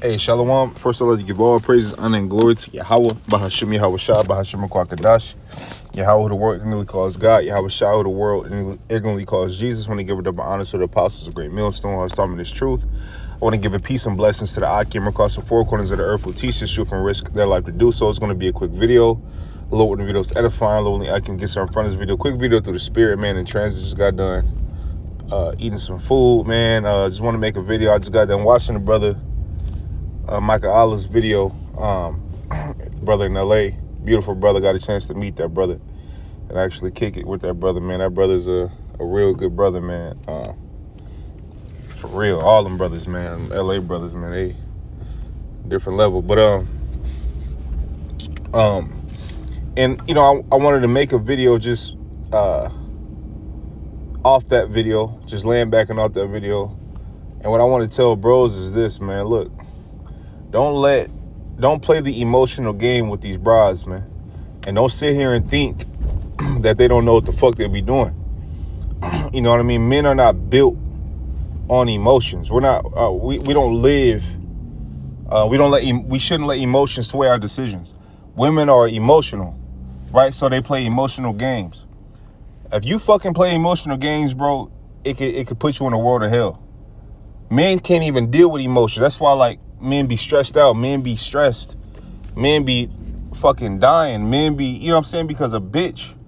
Hey, Shalom. First, I'd like to give all praises, honor, and glory to Yahweh, Bahashim Yahweh Shah, Bahashim Kwakadash, Yahweh, who the world ignorantly calls God, Yahweh Shah, who the world ignorantly calls Jesus. When they give it up honor to the apostles of great millstone, I was talking this truth. I want to give a peace and blessings to the Akim across the four corners of the earth who teach this truth and risk their life to do so. It's going to be a quick video. Lord, the video is edifying. Lord, only I can get some in front of this video. Quick video through the spirit, man, in transit. Just got done eating some food, man. Just want to make a video. I just got done watching the brother Michael Allah's video, brother in LA, beautiful brother. Got a chance to meet that brother and actually kick it with that brother, man. That brother's a real good brother, man. For real, all them brothers, man, LA brothers, man, they different level. But and you know, I wanted to make a video just off that video, just laying back and off that video. And what I want to tell bros is this, man. Look, don't play the emotional game with these brides, man. And don't sit here and think that they don't know what the fuck they be doing. You know what I mean? Men are not built on emotions. We're not, we don't live, we shouldn't let emotions sway our decisions. Women are emotional, right? So they play emotional games. If you fucking play emotional games, bro, it could put you in a world of hell. Men can't even deal with emotions. That's why, like, men be stressed out. Men be stressed. Men be fucking dying. Men be, you know what I'm saying? Because a bitch. You know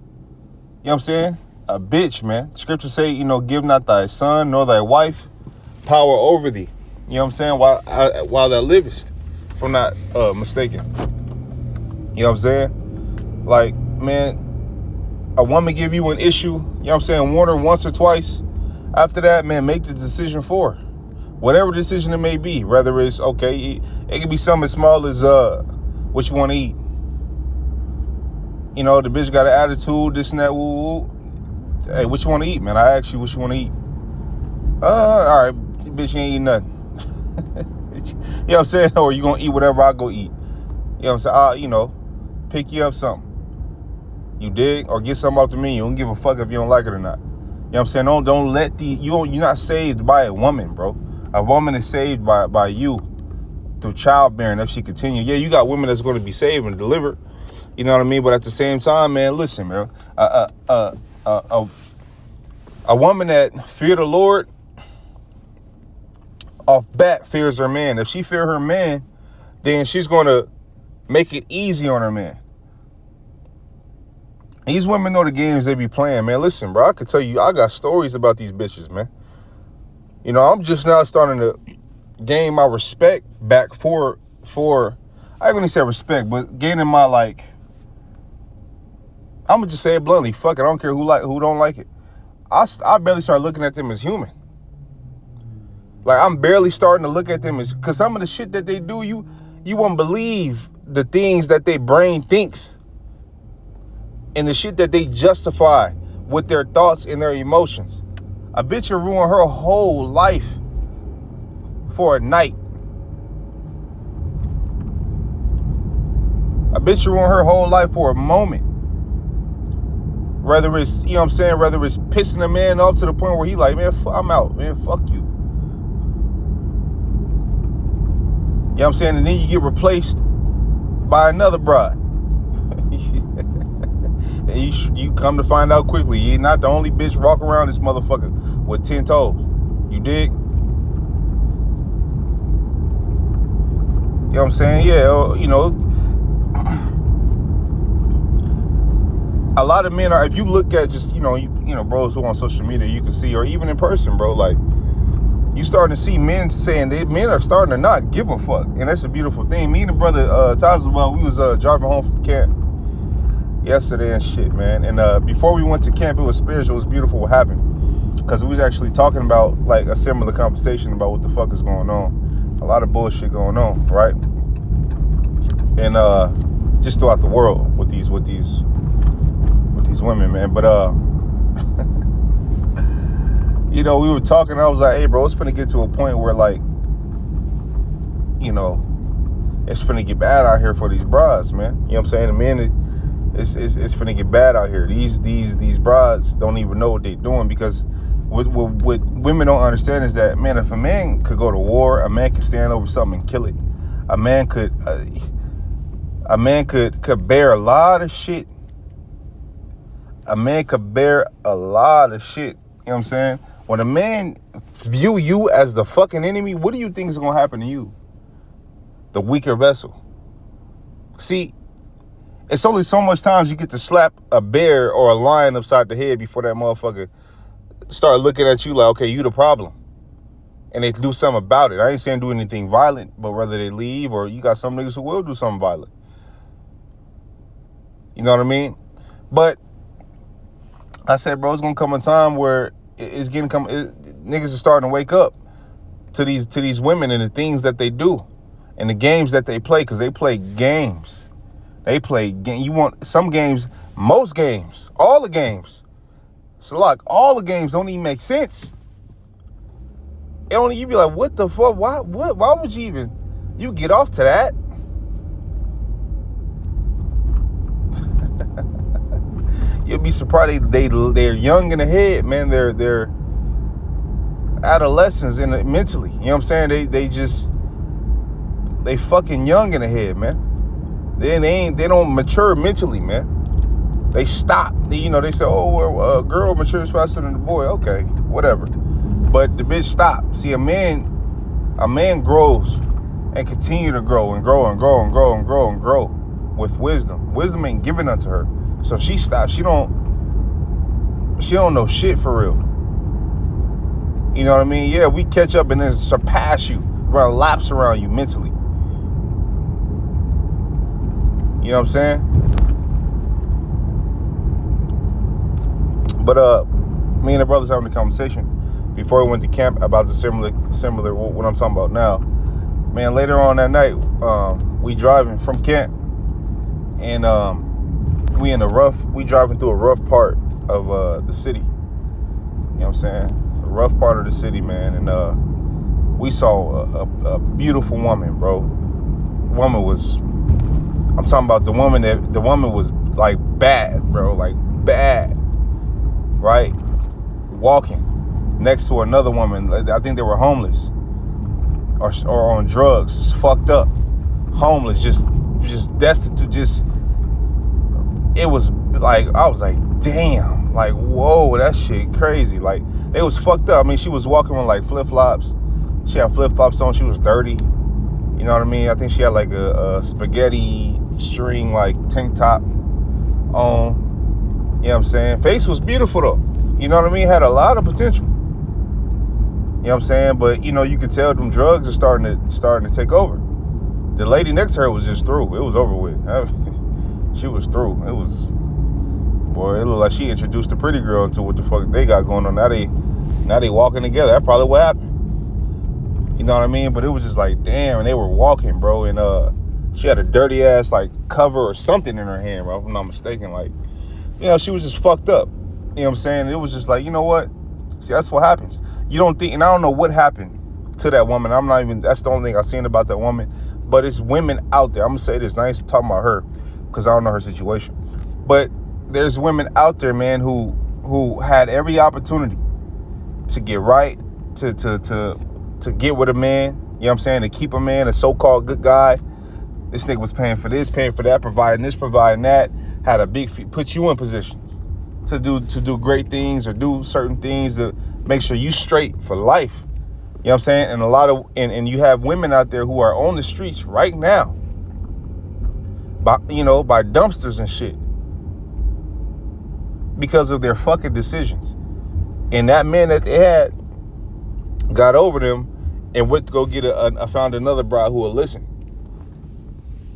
what I'm saying? A bitch, man. Scripture say, you know, give not thy son nor thy wife power over thee. You know what I'm saying? While thou livest. If I'm not mistaken. You know what I'm saying? Like, man, a woman give you an issue, you know what I'm saying, warn her once or twice. After that, man, make the decision for her. Whatever decision it may be, whether it's, okay, it could be something as small as what you want to eat. You know, the bitch got an attitude, this and that, woo, woo. Hey, what you want to eat, man? I asked you what you want to eat. All right, bitch, you ain't eating nothing. You know what I'm saying? Or you going to eat whatever I go eat. You know what I'm saying? You know, pick you up something. You dig? Or get something off the menu. You don't give a fuck if you don't like it or not. You know what I'm saying? Don't let you're not saved by a woman, bro. A woman is saved by you through childbearing if she continue. Yeah, you got women that's going to be saved and delivered. You know what I mean? But at the same time, man, listen, man. A woman that fear the Lord off bat fears her man. If she fear her man, then she's going to make it easy on her man. These women know the games they be playing, man. Listen, bro, I can tell you, I got stories about these bitches, man. You know, I'm just now starting to gain my respect back for I ain't gonna say respect, but gaining my, like, I'm gonna just say it bluntly, fuck it, I don't care who don't like it. I barely start looking at them as human. Like, I'm barely starting to look at them as, cause some of the shit that they do, you won't believe the things that their brain thinks and the shit that they justify with their thoughts and their emotions. A bitch will ruin her whole life for a night. A bitch will ruin her whole life for a moment. Whether it's, you know what I'm saying, whether it's pissing a man off to the point where he like, man, I'm out, man, fuck you. You know what I'm saying? And then you get replaced by another bride. And you come to find out quickly, you're not the only bitch walking around this motherfucker with 10 toes. You dig? You know what I'm saying? Yeah, you know, a lot of men are, if you look at just, you know, bros who on social media, you can see, or even in person, bro, like, you starting to see men saying men are starting to not give a fuck. And that's a beautiful thing. Me and the brother, Tazawell, we was driving home from camp yesterday and shit, man. And before we went to camp, it was spiritual. It was beautiful what happened. Because we was actually talking about, like, a similar conversation about what the fuck is going on. A lot of bullshit going on, right? And just throughout the world with these women, man. But you know, we were talking, I was like, hey, bro, it's finna get to a point where, like, you know, it's finna get bad out here for these brides, man. You know what I'm saying? The men, it's finna get bad out here. These brides don't even know what they're doing, because What women don't understand is that, man, if a man could go to war, a man could stand over something and kill it. A man could bear a lot of shit. A man could bear a lot of shit. You know what I'm saying? When a man view you as the fucking enemy, what do you think is gonna happen to you? The weaker vessel. See, it's only so much times you get to slap a bear or a lion upside the head before that motherfucker start looking at you like, okay, you the problem. And they do something about it. I ain't saying do anything violent, but whether they leave or you got some niggas who will do something violent. You know what I mean? But I said, bro, it's gonna come a time where niggas are starting to wake up to these women and the things that they do and the games that they play, because they play games. They play game. You want some games, most games, all the games. So like all the games don't even make sense. You be like, what the fuck? Why would you get off to that? You'll be surprised they're young in the head, man. They're adolescents mentally. You know what I'm saying? They fucking young in the head, man. They don't mature mentally, man. They stop. They say, oh, a girl matures faster than the boy. Okay, whatever. But the bitch stopped. See, a man grows and continue to grow and grow and grow and grow and grow and grow with wisdom. Wisdom ain't given unto her. So if she stops, she don't know shit for real. You know what I mean? Yeah, we catch up and then surpass you, run laps around you mentally. You know what I'm saying? But me and the brothers having a conversation before we went to camp about the similar what I'm talking about now. Man, later on that night, we driving from camp, and we driving through a rough part of the city. You know what I'm saying? A rough part of the city, man. And we saw a beautiful woman, bro. I'm talking about the woman was like bad, bro, like bad, right? Walking next to another woman. I think they were homeless or on drugs. It's fucked up. Homeless, just destitute, it was like, I was like, damn, like, whoa, that shit crazy. Like, it was fucked up. I mean, she was walking with like flip-flops. She had flip-flops on. She was dirty. You know what I mean? I think she had like a spaghetti string, like tank top on. You know what I'm saying? Face was beautiful though. You know what I mean? Had a lot of potential. You know what I'm saying? But you could tell them drugs are starting to take over. The lady next to her was just through. It was over with. She was through. It looked like she introduced the pretty girl into what the fuck they got going on. Now they walking together. That's probably what happened. You know what I mean? But it was just like, damn, and they were walking, bro, and she had a dirty ass like cover or something in her hand, bro, if I'm not mistaken. Like, she was just fucked up. You know what I'm saying? It was just like, you know what? See, that's what happens. You don't think, and I don't know what happened to that woman. That's the only thing I've seen about that woman. But it's women out there. I'm gonna say this, and I ain't talking about her because I don't know her situation. But there's women out there, man, who had every opportunity to get right, to get with a man, you know what I'm saying, to keep a man, a so-called good guy. This nigga was paying for this, paying for that, providing this, providing that, had a big fee, put you in positions to do great things or do certain things to make sure you straight for life. You know what I'm saying? And and you have women out there who are on the streets right now by dumpsters and shit because of their fucking decisions. And that man that they had got over them and went to go get found another bride who will listen.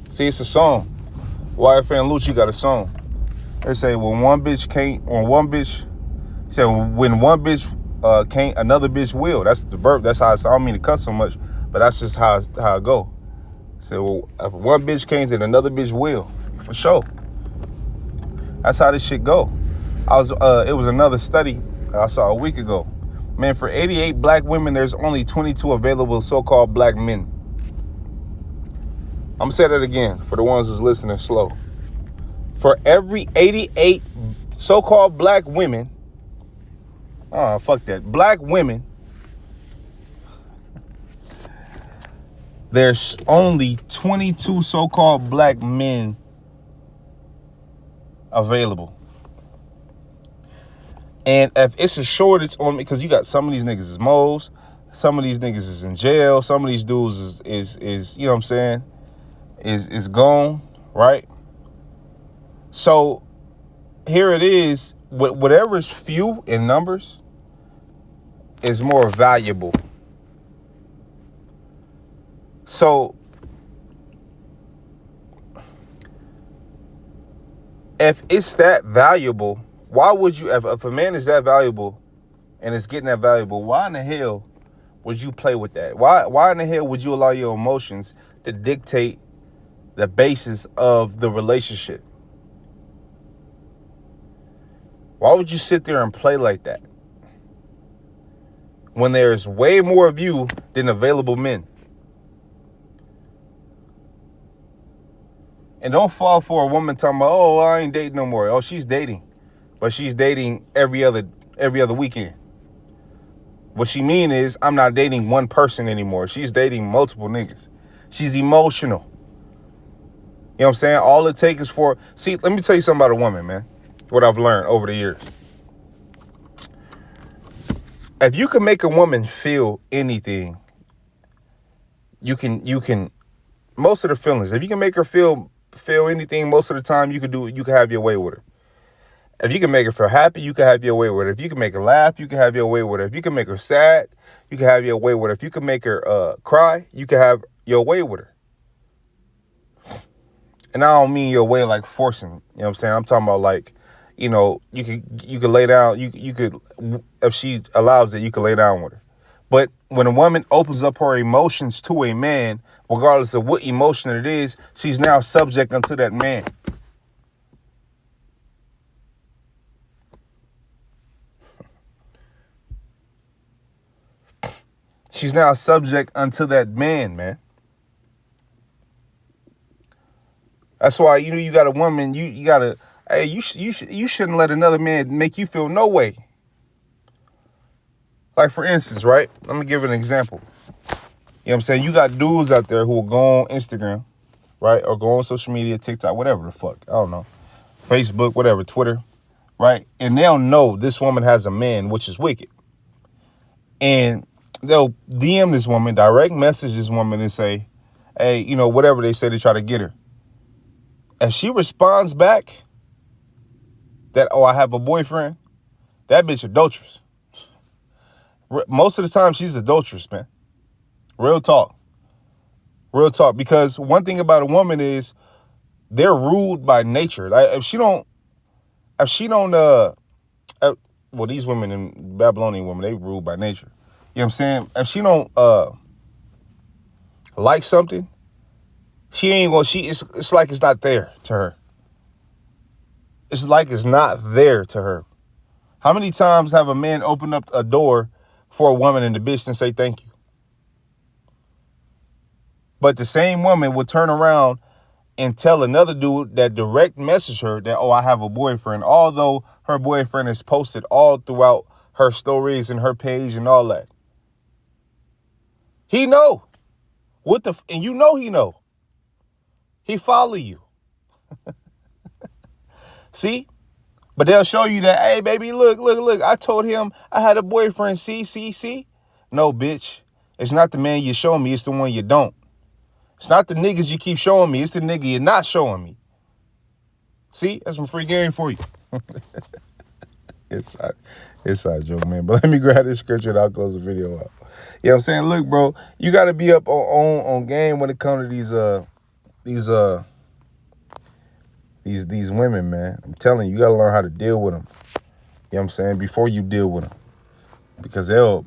See, it's a song. YFN Lucci got a song. They say when one bitch can't another bitch will. That's the verb. That's how I don't mean to cuss so much, but that's just how it go. So well, if one bitch can't, then another bitch will, for sure. That's how this shit go. It was another study I saw a week ago. Man, for 88 black women, there's only 22 available so-called black men. I'm gonna say that again for the ones who's listening slow. For every 88 so-called black women, Oh, fuck that. Black women, there's only 22 so-called black men available. And if it's a shortage on me, because you got some of these niggas is moles, some of these niggas is in jail, some of these dudes is you know what I'm saying, is gone, right? So here it is, whatever is few in numbers is more valuable. So if it's that valuable, why would you, if a man is that valuable and it's getting that valuable, why in the hell would you play with that? Why in the hell would you allow your emotions to dictate the basis of the relationship? Why would you sit there and play like that when there's way more of you than available men? And don't fall for a woman talking about, oh, I ain't dating no more. Oh, she's dating, but she's dating every other weekend. What she mean is, I'm not dating one person anymore. She's dating multiple niggas. She's emotional. You know what I'm saying? All it takes is for, see, let me tell you something about a woman, man. What I've learned over the years. If you can make a woman feel anything, you can, most of the feelings, if you can make her feel anything most of the time, you can have your way with her. If you can make her feel happy, you can have your way with her. If you can make her laugh, you can have your way with her. If you can make her sad, you can have your way with her. If you can make her cry, you can have your way with her. And I don't mean your way like forcing, you know what I'm saying? I'm talking about like, you know, you could lay down, you could, if she allows it, you can lay down with her. But when a woman opens up her emotions to a man, regardless of what emotion it is, she's now subject unto that man. She's now subject unto that man. That's why, you know, you got a woman, you gotta, hey, you shouldn't let another man make you feel no way. Like, for instance, right? Let me give an example. You know what I'm saying? You got dudes out there who will go on Instagram, right? Or go on social media, TikTok, whatever the fuck. I don't know. Facebook, whatever, Twitter, right? And they'll know this woman has a man, which is wicked. And they'll DM this woman, direct message this woman and say, hey, you know, whatever they say to try to get her. If she responds back that, oh, I have a boyfriend, that bitch adulterous. Most of the time, she's adulterous, man. Real talk. Because one thing about a woman is they're rude by nature. Like if she don't, well, these women and Babylonian women, they rude by nature. You know what I'm saying? If she don't like something, she ain't gonna. It's like it's not there to her. It's like it's not there to her. How many times have a man opened up a door for a woman in the bitch and say thank you? But the same woman would turn around and tell another dude that direct message her that, oh, I have a boyfriend, although her boyfriend is posted all throughout her stories and her page and all that. He know. And you know he know. He follow you. See? But they'll show you that, hey, baby, look. I told him I had a boyfriend. See? No, bitch. It's not the man you show me. It's the one you don't. It's not the niggas you keep showing me. It's the nigga you're not showing me. See? That's some free game for you. It's a joke, man. But let me grab this scripture and I'll close the video out. You know what I'm saying? Look, bro, you got to be up on game when it comes to these women, man. I'm telling you, you got to learn how to deal with them. You know what I'm saying? Before you deal with them. Because they'll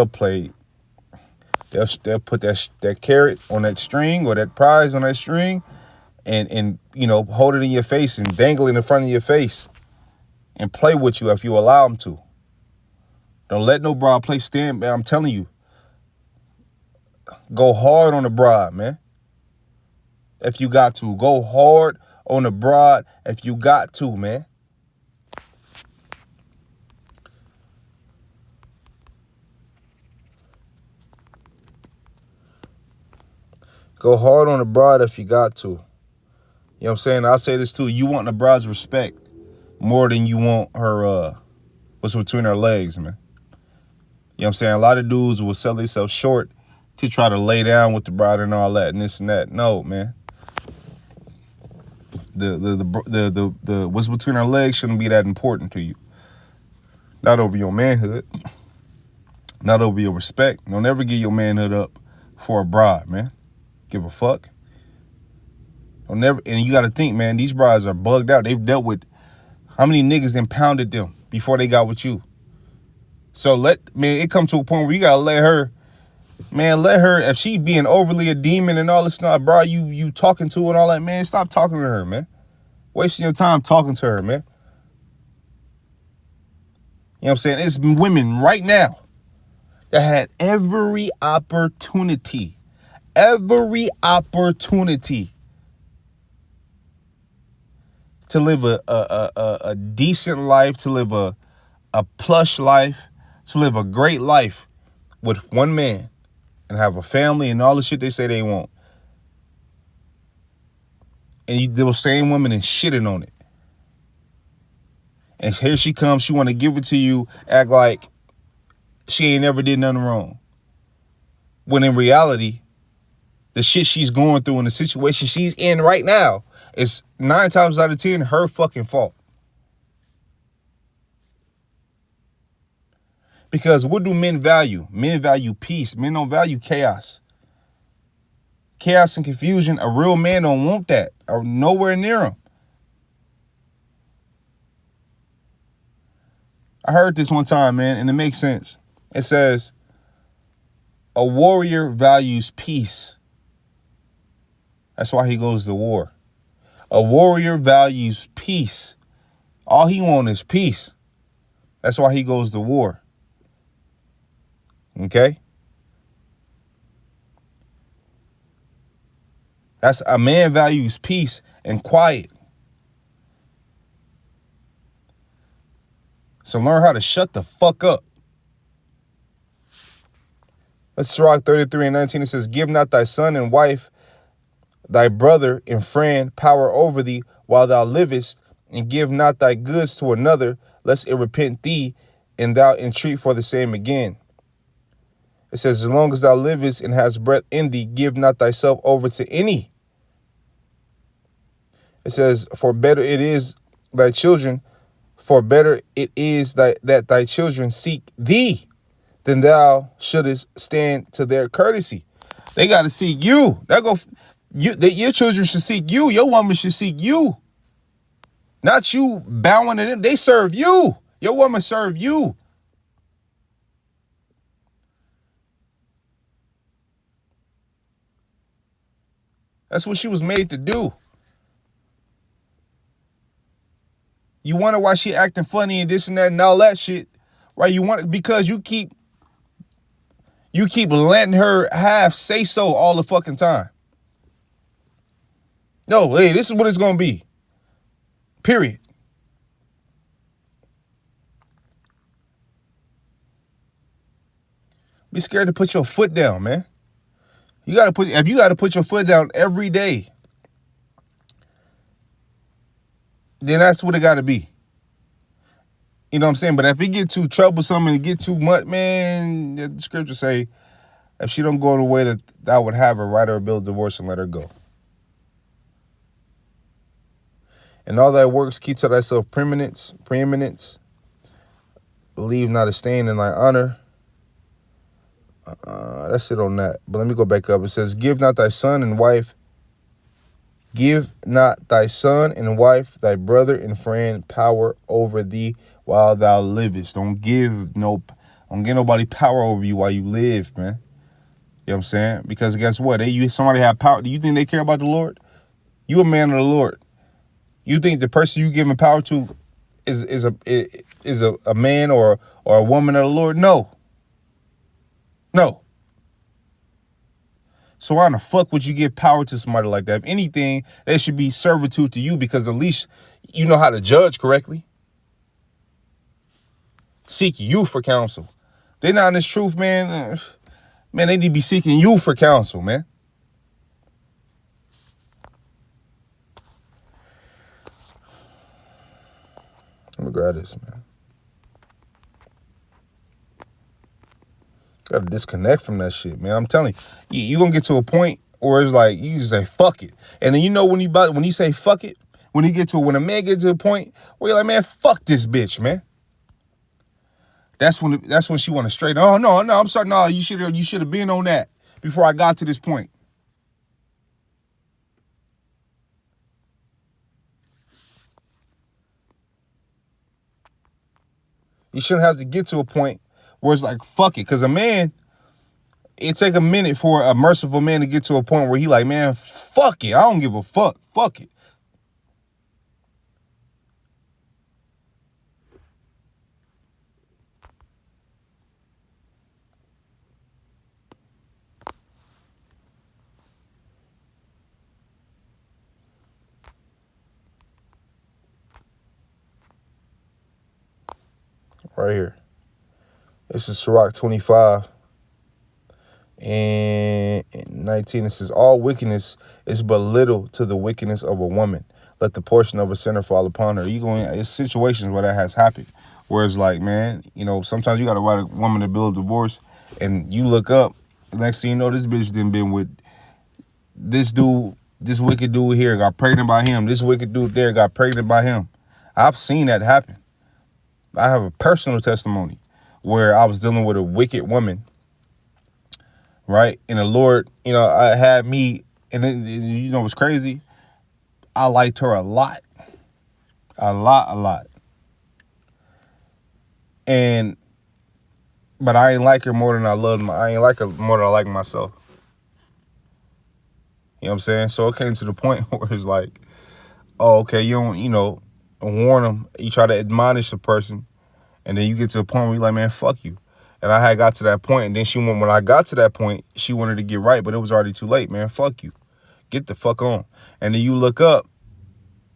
play, they'll put that carrot on that string or that prize on that string and you know, hold it in your face and dangle it in front of your face and play with you if you allow them to. Don't let no broad play stand, man. I'm telling you. Go hard on the broad, man. If you got to. Go hard on the broad if you got to, man. Go hard on the broad if you got to. You know what I'm saying? I'll say this too. You want the broad's respect more than you want her, what's between her legs, man. You know what I'm saying? A lot of dudes will sell themselves short to try to lay down with the bride and all that and this and that. No, man. The what's between her legs shouldn't be that important to you. Not over your manhood. Not over your respect. Don't ever give your manhood up for a bride, man. Give a fuck. Don't never. And you got to think, man, these brides are bugged out. They've dealt with how many niggas impounded them before they got with you. So it come to a point where you got to let her, if she being overly a demon and all this stuff, bro, you talking to and all that, man, stop talking to her, man. Wasting your time talking to her, man. You know what I'm saying? It's women right now that had every opportunity to live a decent life, to live a plush life, to live a great life with one man and have a family and all the shit they say they want. And those same women and shitting on it. And here she comes, she want to give it to you, act like she ain't never did nothing wrong. When in reality, the shit she's going through and the situation she's in right now is 9 times out of 10 her fucking fault. Because what do men value? Men value peace. Men don't value chaos. Chaos and confusion, a real man don't want that. Or nowhere near him. I heard this one time, man, and it makes sense. It says, a warrior values peace. That's why he goes to war. A warrior values peace. All he wants is peace. That's why he goes to war. Okay? That's a man values peace and quiet. So learn how to shut the fuck up. Let's Sirach 33:19. It says, give not thy son and wife, thy brother and friend power over thee while thou livest, and give not thy goods to another, lest it repent thee, and thou entreat for the same again. It says, as long as thou livest and hast breath in thee, give not thyself over to any. It says, for better it is thy children, that thy children seek thee, than thou shouldest stand to their courtesy. They got to seek you. Your children should seek you. Your woman should seek you. Not you bowing to them. They serve you. Your woman serve you. That's what she was made to do. You wonder why she acting funny and this and that and all that shit, right? Because you keep letting her have say so all the fucking time. No, hey, this is what it's gonna be. Period. Be scared to put your foot down, man. If you gotta put your foot down every day, then that's what it gotta be. You know what I'm saying? But if it get too troublesome and it get too much, man, the scriptures say, if she don't go in the way that I would have her, write her a bill of divorce and let her go. And all thy works keep to thyself preeminence. Leave not a stain in thy honor. That's it on that. But let me go back up. It says, give not thy son and wife, thy brother and friend power over thee while thou livest. Don't give nobody power over you while you live, man. You know what I'm saying? Because guess what? Somebody have power. Do you think they care about the Lord? You a man of the Lord. You think the person you giving power to is a man or a woman of the Lord? No. So why in the fuck would you give power to somebody like that? If anything, they should be servitude to you, because at least you know how to judge correctly. Seek you for counsel. They're not in this truth, man. Man, they need to be seeking you for counsel, man. Let me grab this, man. Got to disconnect from that shit, man. I'm telling you, you gonna get to a point where it's like you just say fuck it, and then you know when you say fuck it, when a man gets to a point where you're like, man, fuck this bitch, man. That's when she want to straighten. Oh no, I'm sorry, no, you should have been on that before I got to this point. You shouldn't have to get to a point where it's like, fuck it. Because a man, it take a minute for a merciful man to get to a point where he like, man, fuck it. I don't give a fuck. Fuck it. Right here. This is Sirach 25 and 19. It says, all wickedness is but little to the wickedness of a woman. Let the portion of a sinner fall upon her. It's situations where that has happened. Where it's like, man, sometimes you got to write a woman a bill of divorce and you look up, the next thing you know, this bitch done been with this dude, this wicked dude here, got pregnant by him. This wicked dude there got pregnant by him. I've seen that happen. I have a personal testimony where I was dealing with a wicked woman, right? And the Lord, I had me, and what's crazy? I liked her a lot. A lot. But I ain't like her more than I ain't like her more than I like myself. You know what I'm saying? So it came to the point where it's like, oh, okay, you don't, warn them. You try to admonish the person, and then you get to a point where you're like, man, fuck you. And I had got to that point, and then when I got to that point, she wanted to get right, but it was already too late, man. Fuck you. Get the fuck on. And then you look up,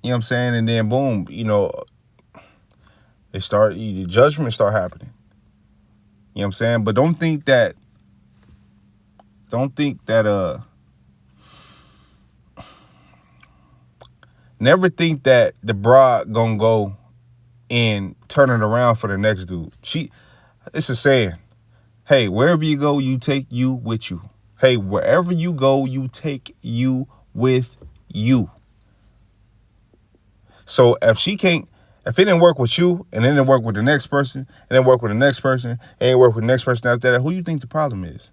you know what I'm saying? And then boom, the judgment start happening. You know what I'm saying? But don't think that never think that the broad gonna go and turn it around for the next dude. It's a saying, hey, wherever you go, you take you with you. Hey, wherever you go, you take you with you. So if it didn't work with you, and it didn't work with the next person, and then work with the next person, and then work with the next person after that, who you think the problem is?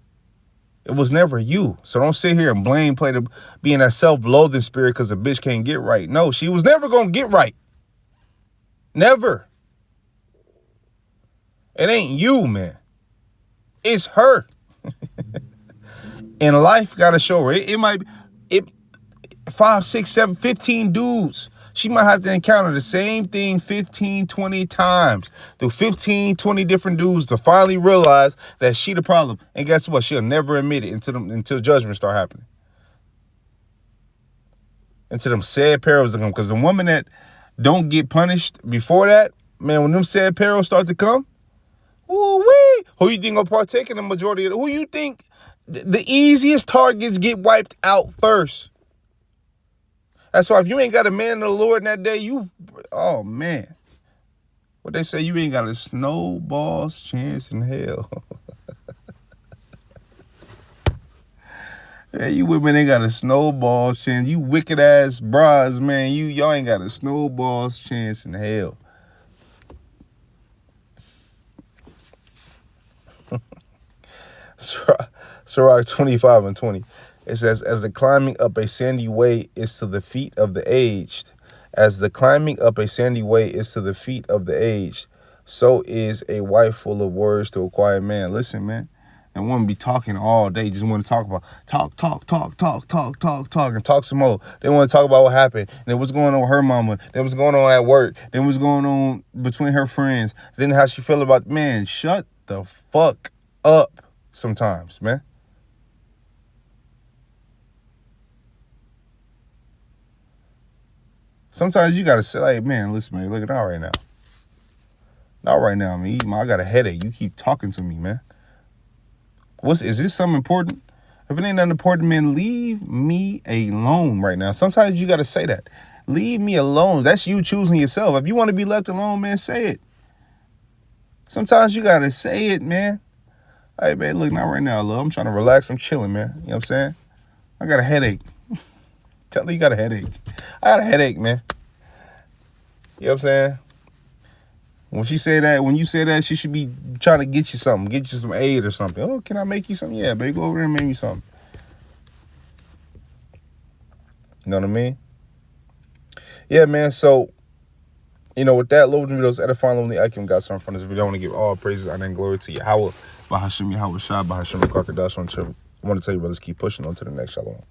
It was never you. So don't sit here and be in that self-loathing spirit because a bitch can't get right. No, she was never going to get right. Never. It ain't you, man. It's her. And life got to show her. It might be 5, 6, 7, 15 dudes. She might have to encounter the same thing 15, 20 times through 15, 20 different dudes to finally realize that she the problem. And guess what? She'll never admit it until judgment start happening. Until them sad perils come. Because the woman that don't get punished before that, man, when them sad perils start to come, ooh-wee, who you think gonna partake in the majority of it? Who you think the easiest targets get wiped out first? That's why if you ain't got a man of the Lord in that day, oh man. What they say, you ain't got a snowball's chance in hell. Yeah, you women ain't got a snowball's chance. You wicked ass bras, man. Y'all ain't got a snowball's chance in hell. Sirach 25 and 20. It says, as the climbing up a sandy way is to the feet of the aged, as the climbing up a sandy way is to the feet of the aged, so is a wife full of words to a quiet man. Listen, man, and women be talking all day, just want to talk about, talk, and talk some more. They want to talk about what happened, then what's going on with her mama, then what's going on at work, then what's going on between her friends, then how she feel about, man, shut the fuck up sometimes, man. Sometimes you got to say, like, man, listen, man, look at that right now. Not right now, man. I got a headache. You keep talking to me, man. Is this something important? If it ain't nothing important, man, leave me alone right now. Sometimes you got to say that. Leave me alone. That's you choosing yourself. If you want to be left alone, man, say it. Sometimes you got to say it, man. Hey, man, look, not right now, love. I'm trying to relax. I'm chilling, man. You know what I'm saying? I got a headache. Tell her you got a headache. I got a headache, man. You know what I'm saying? When she say that, when you say that, she should be trying to get you something. Get you some aid or something. Oh, can I make you something? Yeah, baby, go over there and make me something. You know what I mean? Yeah, man, so, you know, with that, Lord, videos, edifying, lonely, Akim, got something from this video. I want to give all praises and glory to Yahweh, Bahashim Yahweh Shah, Bahashim Kakadash. I want to tell you, brothers, keep pushing on to the next Shalom.